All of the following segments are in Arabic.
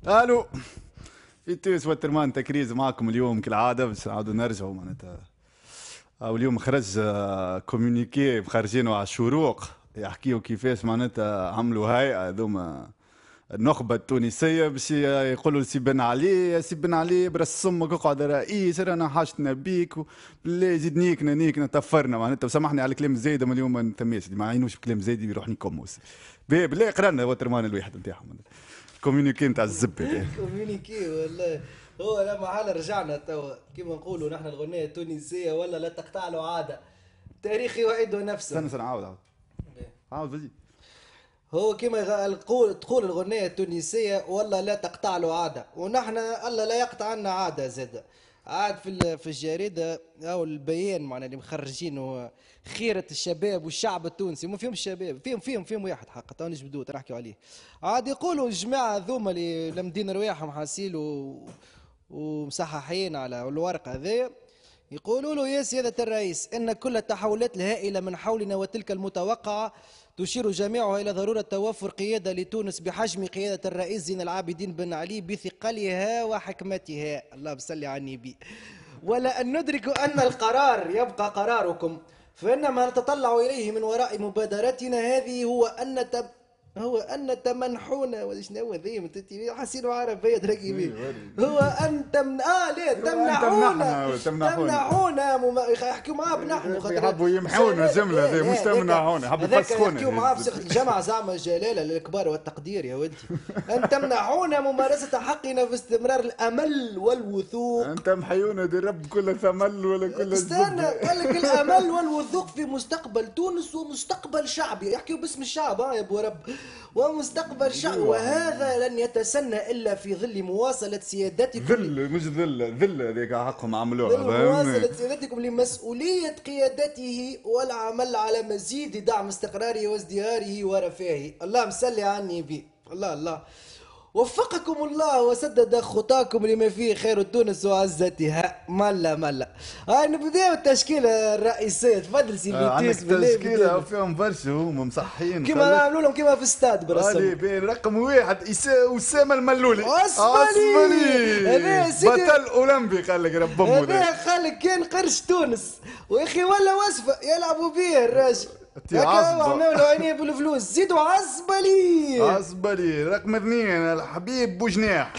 الو، في تونس وترمان تكريز معكم اليوم كالعاده باش نعاودوا نرجعوا معناتها. اليوم خرج كوميونيكي مخرجينه على الشروق يحكيوا كيفاش معناتها عملوا هيئه هذوما النخبة التونسية باش يقولوا لسي بن علي، يا سي بن علي برس امك اقعد رئيس رانا حاجتنا بيك بالله زيد نيكنا طفرنا معناتها، وسامحني على الكلام الزايد اما اليوم ما نتماش ما عينوش بكلام زايد يروح نيكموس. بالله قرانا وترمان الواحد نتاعهم الكوميونيكي نتاع الزبده. كوميونيكي والله. هو لما حالا رجعنا توا كيما نقولوا نحن الغنية التونسية ولا لا تقطع له عادة، تاريخ يعيد نفسه. استنى عاود بزيد. هو كما تقول الغنية التونسية ولا لا تقطع له عادة، ونحن الله لا يقطع عنا عادة زاد. عاد في الجريدة أو البيان معنا اللي مخرجينه خيرة الشباب والشعب التونسي، مو فيهم الشباب فيهم واحد حق تو نجبدوه نحكيو عليه. عاد يقولوا الجماعة ذوما اللي لمدين رواحهم حاسيل ومصححين على الورق هذايا، يقولوا له يا سيادة الرئيس إن كل التحولات الهائلة من حولنا وتلك المتوقعة تشير جميعها إلى ضرورة توفر قيادة لتونس بحجم قيادة الرئيس زين العابدين بن علي بثقلها وحكمتها، اللهم صل على النبي. ولا أن ندرك أن القرار يبقى قراركم، فإن ما نتطلع إليه من وراء مبادرتنا هذه هو أن تمنحونا شنو ذي حسين عربية رقيبي، هو أن تمنحونا يحكوا معاه بنحن يحبوا يمحونا جملة ذي مش تمنحونا، يحبوا يفسخونا يحكوا معاه بصيغة الجمع زعما الجلالة للكبار والتقدير يا ولدي. أن تمنحونا ممارسة حقنا في استمرار الأمل والوثوق. أنت محيونا دي رب كل ثمل ولا كل استنى قال لك الأمل والوثوق في مستقبل تونس ومستقبل شعبي، يحكوا باسم الشعب يا ابو رب، ومستقبل شعب، وهذا لن يتسنى الا في ظل مواصله سيادتكم ذل مش ذل هذيك حقهم عملوها مواصله سيادتكم لمسؤوليه قيادته والعمل على مزيد دعم استقراره وازدهاره ورفاهه. اللهم صل على النبي. الله وفقكم الله وسدد خطاكم لما فيه خير تونس وعزتها. ملا هاي نبداو التشكيله الرئيسيه. تفضل سي فيتيس. التشكيله فيهم برشا هما مصحين كيما نعملوا لهم كيما في استاد برسم. رقم واحد اسامه الملولي اصبلي بطل اولمبي قال لك رب امه هذا خلك كان قرش تونس ويا ولا وصفه يلعبوا به الراجل عملوا عينيه بالفلوس. زيدوا عصبلي رقم 2 الحبيب بوجناح.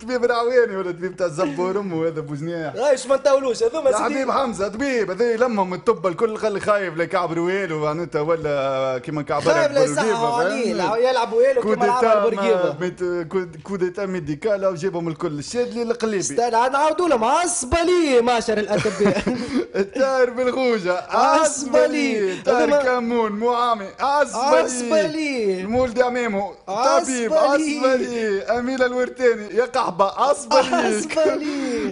طبيب العواني ولا طبيب تاع الزبور امه هذا بوجناح. ايش ما نطولوش هذوما حبيب حمزه طبيب هذا لمهم الطب الكل خلي خايف لا يكعب رويلو معناتها ولا كيما كعب خايف لا يصحوا عليه يلعبوا ويلو كيما لعبوا البرقيبه كوديتا ميديكال وجيبهم الكل الشادلي القليبي. استنى نعاودوا لهم عصبلي معشر الاطباء. التاير بالخوجه عصبلي تاير كمون معامي عصبلي المولد عميمو طبيب عصبلي اميله الورتاني يا قحبه عصبلي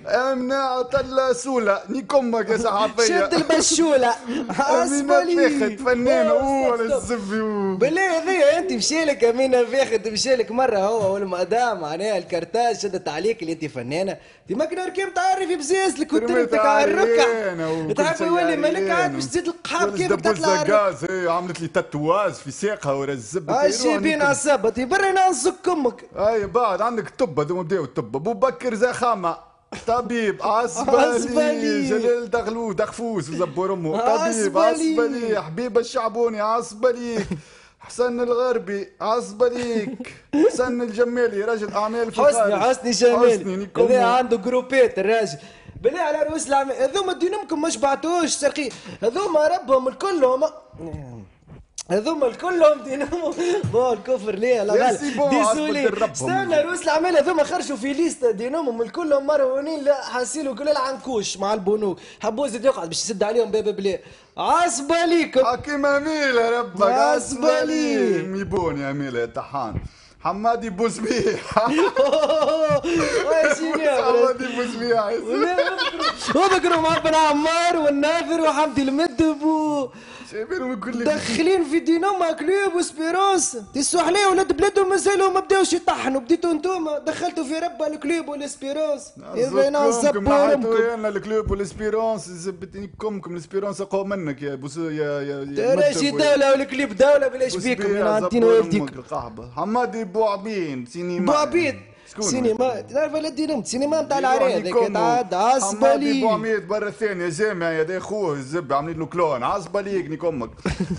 امنه السوله نيكمك يا صحفيه شد البشوله عصبلي فاخت فنانه ولا الزبي بالله هذيا انت مشيلك امينه فاخت مشيلك مره هو والمدام معناها الكرتاج شدت عليك اللي انت فنانه ديما كنا ركبت تعرفي بزازلك وترمتك على الركع تعرف يولي مالك عاد باش تزيد القحاب كيف تطلع غاز. هي عملت لي تاتواز في ساقها ورا الزبده. هاي بين عصابتي برا ننصك امك. اي بعد عندك الطب هذوما بداو الطب. ابو بكر زخامه طبيب عصبلي جلال دغلو دغفوس وزبور امه طبيب عصبلي حبيب الشعبوني عصبلي حسن الغربي عصبليك حسن الجمالي رجل اعمال في حسني جمالي هذا عنده جروبات الراجل. بالله على رؤوس العمال هذوما دينامكم ما شبعتوش سرقي هذوما ربهم الكلهم دينامو بون الكفر ليه لا غالب ديسولي. استنى رؤوس الاعمال هذوما خرجوا في ليستا دينامهم الكلهم مرهونين لا حاسيلوا كل العنكوش مع البنوك حبوا يزيد يقعد باش يسد عليهم باب بلا عصباليكم حكيم اميله ربك عصبالي ميبون يا اميله طحان حمادي بوزبيح. حمادي بوزبيح وبكروا مع بن عمار والنافر وحمدي المدبو جايبينهم الكل داخلين في ديناما كلوب وسبيرونس تسوا عليه ولاد بلادهم مازالوا ما بداوش يطحنوا بديتوا انتوما دخلتوا في ربا الكلوب والاسبيرونس زبوا لنا الكلوب والاسبيرونس زبتني كمكم الاسبيرونس اقوى منك يا بوس يا راشي دولة والكليب دولة بلاش بيكم من عندنا والديك حمادي بوعبين سينما بوعبيد سينما تعرف الذي نمت سينما نتاع العراية هذيك تعاد عصبة لي بوعميد برا الثانية جامع يا دي خوه الزب عاملين له كلون عصبة ليك نيكمك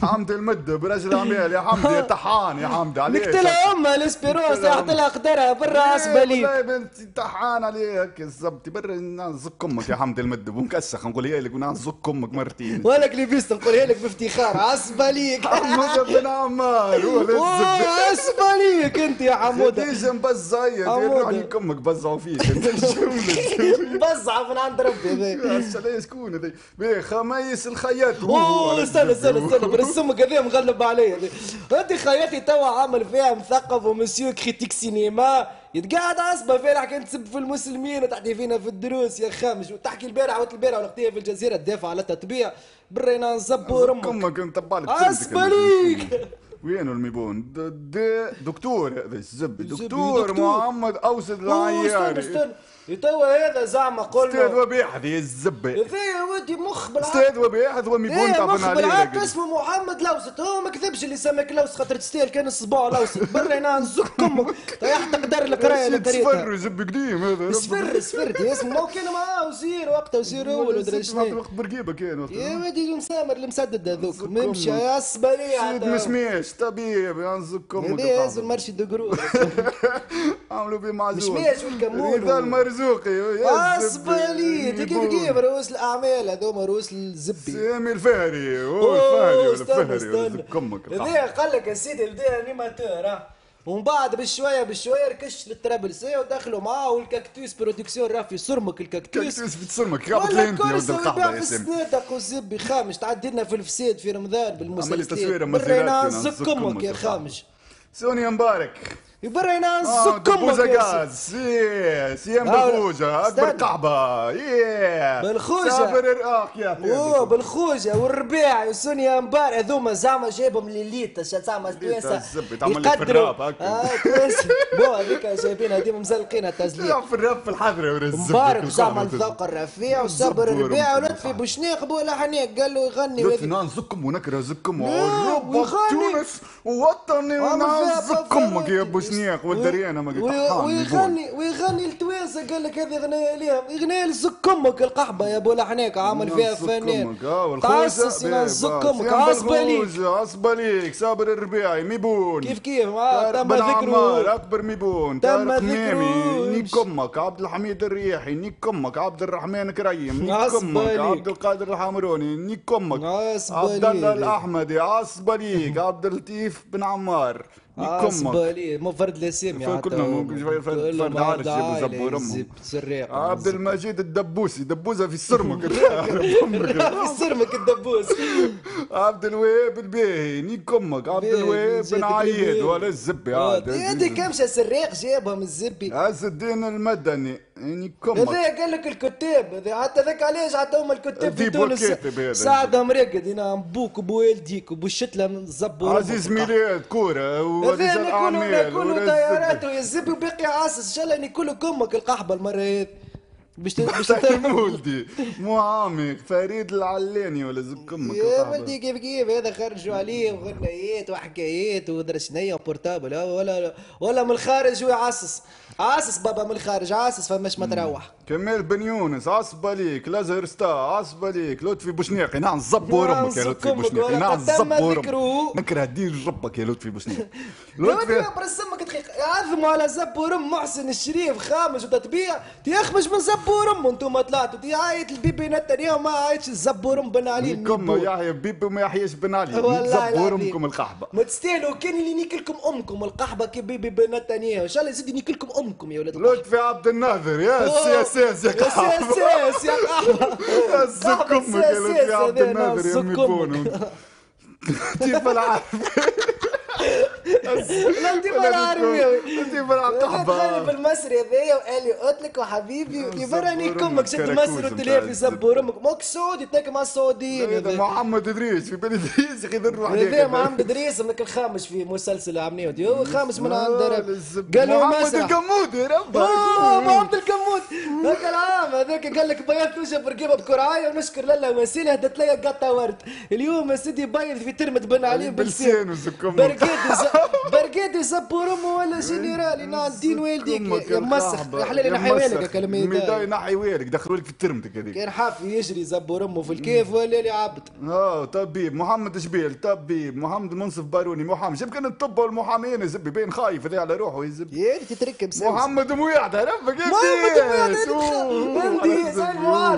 حمد المد برجل عمال يا حمد يا طحان يا حمد عليك نقتلها امها الاسبيروس يعطي لها قدرها برا عصبة ليك والله بنتي طحان عليك الزبط برا نزك امك يا حمد المد ومكسخ نقولها لك ونزك امك مرتين ولك لبست نقولها لك بافتخار عصبة ليك حمود بن عمار هو عصبة ليك انت يا حمودة تيجي مبزعية يعني كمك بزعوا فيك بزعة من عند ربي هذا شكون هذا خميس الخياط اوه استنى برسمك هذا مغلب علي انت خياطي توا عامل فيها مثقف ومسيو كريتيك سينما يتقعد عصبه فينا كان تسب في المسلمين وتحكي فينا في الدروس يا خامش وتحكي البارح ولقيتها في الجزيره تدافع على التطبيع برينا نصبوا امك كمك انت بالك عصبه ليك وينو الميبون دكتور هذا الزبي دكتور محمد اوسد العياري استنى توا هذا زعما قلنا استاذ وبيحذ يا الزبي هذا يا ودي مخ بالعقل استاذ وبيحذ وميبون تعبنا عليه بالعقل اسمه محمد لوسط هو ما كذبش اللي سماك لوسط خاطر تستاهل كان الصباع لوسط برينا نزك امك طيح تقدر القرايه اللي قريتها صفر زب قديم هذا صفر اسمه ما كان معاه وزير وقتها وزير اول ودري شنو وقت برقيبه كان يا ودي المسامر المسدد هذوك نمشي يا الصبريه سيد مسميش طبيب ينزك امك هذا يهز المرشد دقرور عملوا بيه معزول مشميش والكمون هذا المرزوقي عصبالي كيف رؤوس الاعمال هذوما رؤوس الزبي سامي الفهري هو الفهري ولا الفهري كمك هذا قال لك يا سيدي بدا انيماتور ومن بعد بشويه ركش للترابلسيه ودخلوا معاه والكاكتوس برودكسيون راه في صرمك الكاكتوس في صرمك قابط لي انت يا ولد القحبه يا سامي الصنادق والزبي خامش تعدي لنا في الفساد في رمضان بالمسلسلات عملي تصويره برينا نزك امك يا خامش سونيا مبارك يبرينا نزك امك يا غاز سيام بالخوجه اكبر قحبه بالخوجه صابر الراق يا اوه بالخوجه والربيع وسونيا مبارك هذوما زعما جايبهم ليليت زعما تويسه يقدروا بو هذيك جايبينها ديما مزلقينها تزليق في الراب في الحضره مبارك زعما الذوق الرفيع وصابر الربيع ولطفي بوشنيق بو لحنيق قال له يغني لطفي نزكم ونكره زكم والرب تونس وطني ونزك امك يا بوشنيق والدريانه ما ويغني التوانسه قال لك هذه اغنيه ليهم اغنيه لزك امك القحبه يا ابو لحنيك عامل فيها فنان تعسس زك امك عصبه ليك صابر الربيعي ميبون كيف تم ذكره اكبر ميبون تم ذكره نيك امك عبد الحميد الرياحي نيك امك عبد الرحمن كريم نيك امك عبد القادر الحمروني نيك امك عبد الله الاحمدي عصبه ليك عبد اللطيف بن عمار عصبالي مو فرد الاسامي كلنا ممكن فرد عارف جابوا زبور امه عبد المجيد الدبوسي دبوسه في السرمك في السرمك الدبوس عبد الوهاب الباهي نيك امك عبد الوهاب بن عياد ولا الزبي عاد هذه كمشه سراق جابهم الزبي عز الدين المدني نيك امك هذا قال لك الكتاب هذا حتى ذاك علاش حتى هما الكتاب في تونس سعدهم راقد هنا بوك وبوالديك وبوشتله من زبور عزيز ميلاد كوره ورجال اعمال ناكلوا طيارات ويزبي وباقي عاصس ان شاء الله ناكلوا كمك القحبه المره هذه باش ولدي مو عامي فريد العلاني ولا زك امك يا ولدي كيف هذا خرجوا عليه وغنيات وحكايات ودرسنيه وبورتابل ولا من الخارج هو عاصس بابا من الخارج عاصس فماش ما تروح كمال بن يونس عصبه ليك لازهر ستا عصبه ليك لطفي بوشنيقي نعم زبور امك يا لطفي بوشنيقي نعم زبور نكره دين ربك يا لطفي بوشنيقي لطفي برسمك دقيقه يعظموا على زبور ام محسن الشريف خامس وتتبيع تيخمش من زبور ام انتم طلعتوا دي عايت البيبي نتنياهو ما عايتش الزبور ام بن علي كم يحيى بيبي وما يحياش بن علي زبور امكم القحبه ما تستاهلوا كان اللي نيكلكم امكم القحبه كي بيبي بن نتنياهو ان شاء الله يزيد نيكلكم امكم يا ولاد لطفي عبد الناظر يا سياساس يا قحبه سياساس يا قحبه زك امك يا لطفي عبد الناظر يا ميبون كيف العارف الانتفاضة العربية. الانتفاضة القحبة. دخلني في المصري هذايا وقال لي قلت لك وحبيبي كيف راني كمك شد مصر وتلهي في زبور امك ماك سعودي تناكل مع السعوديين. هذا محمد ادريس في بني ادريس يا اخي ذر هذا محمد ادريس منك الخامس في مسلسل عمنيوتي هو خامس من عند قالوا محمد الكمود يا رب. محمد الكمود هذاك العام هذاك قال لك بيض توجه برقيبه بكرعايه ونشكر لاله وسيله هدت لي قطه ورد. اليوم يا سيدي باين في ترمة بن علي بلسان وزكم برقيد زبور امه ولا جنرالي نعم دين والديك يا مسخ يا حلال نحي والك يا كلمه ميداي نحي والك دخلوا لك في ترمتك هذيك. كان حافي يجري زبور امه في الكيف ولا لي عبد. طبيب محمد شبيل طبيب محمد منصف باروني محامي جاب كان الطب والمحامين يزبي باين خايف هذا على روحه يزب يا انت تركب محمد مويعد عرفك محمد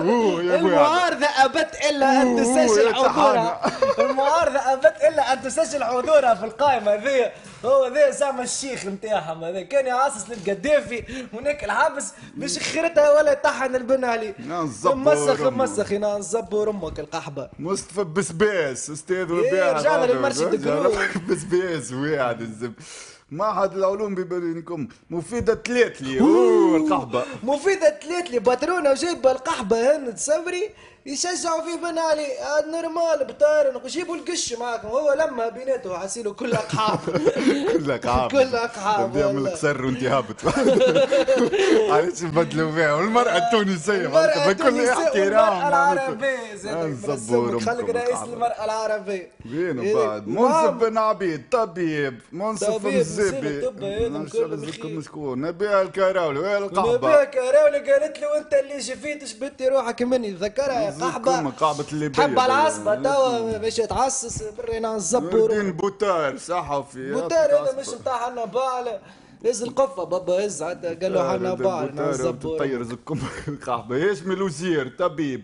مويعد المعارضة أبت إلا أن تسجل حضورها المعارضة أبت إلا أن تسجل حضورها في القائمة ذي. هو ذي زعما الشيخ نتاعهم هذا كان يعصص للقدافي هناك الحبس مش خيرتها ولا طحن البن عليه. مسخ نزبور امك القحبه. مصطفى بسباس استاذ وبيع رجعنا للمرشد الجروب. بسباس واعد الزب. معهد العلوم ببلدكم مفيدة تلاتلي القحبة مفيدة تلاتلي باترونة وجايبة القحبة هند صبري يشجعوا في بن علي نورمال بطارن ويجيبوا القش معاكم هو لما بيناته حسيلو كل اقحاب كل اقحاب كل اقحاب بدي من القصر وانت هابط علاش نبدلوا فيها والمرأة التونسية بكل احترام المرأة العربية زاد خلق رئيس المرأة العربية وينو بعد منصف بن عبيد طبيب منصف مزبي مسكون نبيها الكراولي وين القحبة نبيها الكراولي قالت له انت اللي شفيت شبتي روحك مني تذكرها قحبة اللي حب العصبة توا باش تعصص برينا الزبور دين بوتار صحفي بوتار هذا مش نتاع حنا باله هز القفة بابا هز قال له حنا باله الزبور طير زكم القحبة هاشم الوزير طبيب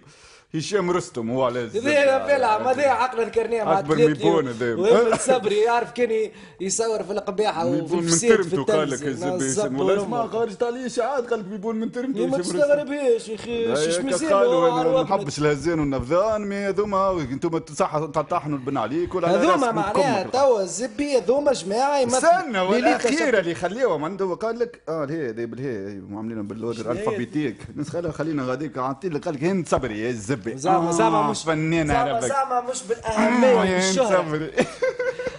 هشام رستم هو على ذي بيلعب هذا عقل الكرنيه مع اكبر ميبون هذا وابن صبري يعرف كان يصور في القبيحه وفي الفساد في قال لك الزبي ولا ما خرجت عليه اشاعات قال لك ميبون من ترمتو ما تستغربيش يا اخي شمسين ما نحبش الهزان والنفذان مي هذوما انتم صح تطحنوا البن عليك ولا هذوما معناها توا الزبي هذوما جماعه استنى والاخيره اللي خليهم عنده قال لك هذه بالهي عاملينهم باللودر الفابيتيك خلينا غاديك عاطين لك قال لك هند صبري يا الزبي زعما مش فنانة زعما مش بالاهميه والشهره.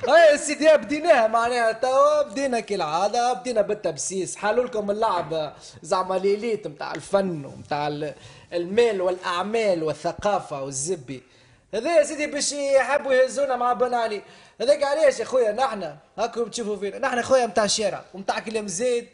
هاي سيدي بديناها معناها توا بدينا كالعاده بدينا بالتبسيس حلوا لكم اللعبه زعما ليليت نتاع الفن ونتاع المال والاعمال والثقافه والزبي هذا يا سيدي باش يحبوا يهزونا مع بن علي. هذاك علاش يا خويا نحن هاكم تشوفوا فينا نحن خويا نتاع الشارع ونتاع كلام زيد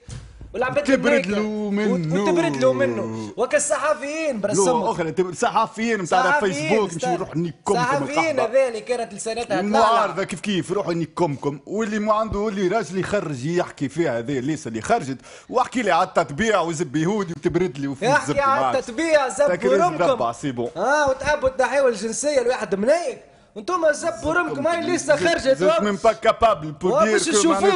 تبرد له منه وتبرد له منه وكالصحفيين برسمهم اخرى صحفيين نتاع الفيسبوك مش يروح نيكمكم صحفيين هذول كانت لسانتها المعارضه كيف يروحوا نيكمكم واللي ما عنده اللي راجل يخرج يحكي فيها هذه ليس اللي خرجت واحكي لي على التطبيع وزب يهودي وتبرد لي وفي يحكي على التطبيع زب ورمكم وتحبوا التحويل الجنسيه الواحد منيك انتم زبوا رمكم هاي لسه خرجت من با كابابل بور دير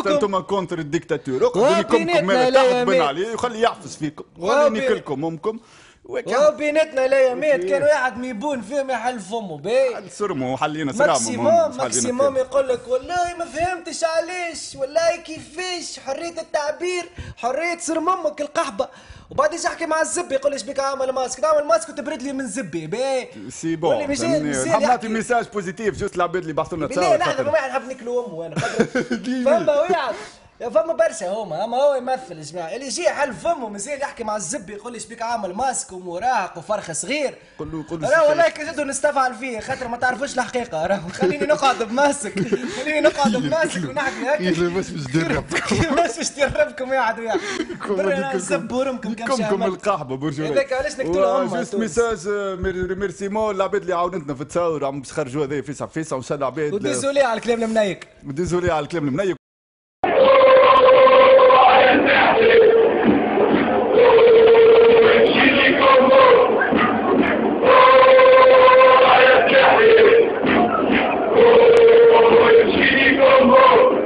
كو انتم كونتر الديكتاتور اقعدوا مالك تحت بن عليه وخلي يحفظ فيكم خليني كلكم امكم وبيناتنا الايامات كان واحد ميبون فيهم يحل فمه باهي سرمو وحلينا سرامو ماكسيموم يقول لك والله ما فهمتش علاش والله كيفاش حريه التعبير حريه سرم امك القحبه وبعد يجي يحكي مع الزبي يقول لي ايش بك عامل ماسك نعمل ماسك وتبرد لي من زبي باهي سي بون نحب نعطي ميساج بوزيتيف جوست العباد اللي بعثوا لنا تصاور لا لحظه واحد حب نكلو امه انا فما واحد فما برشا هما اما هو يمثل يا جماعه اللي يجي حل فمه مازال يحكي مع الزبي يقول لي ايش بك عامل ماسك ومراهق وفرخ صغير قول له والله كي نستفعل فيه خاطر ما تعرفوش الحقيقه راه خليني نقعد بماسك خليني نقعد بماسك ونحكي هكا باش دربكم باش دربكم واحد وياك زب ورمكم كم القحبه برجولي هذاك علاش نقتلوا امه جوست ميساج ميرسيمون العباد اللي عاونتنا في التصاور عم باش خرجوا هذا فيسع فيسع وان شاء الله العباد وديزولي على الكلام المنيك وديزولي على الكلام المنيك Chili Combo!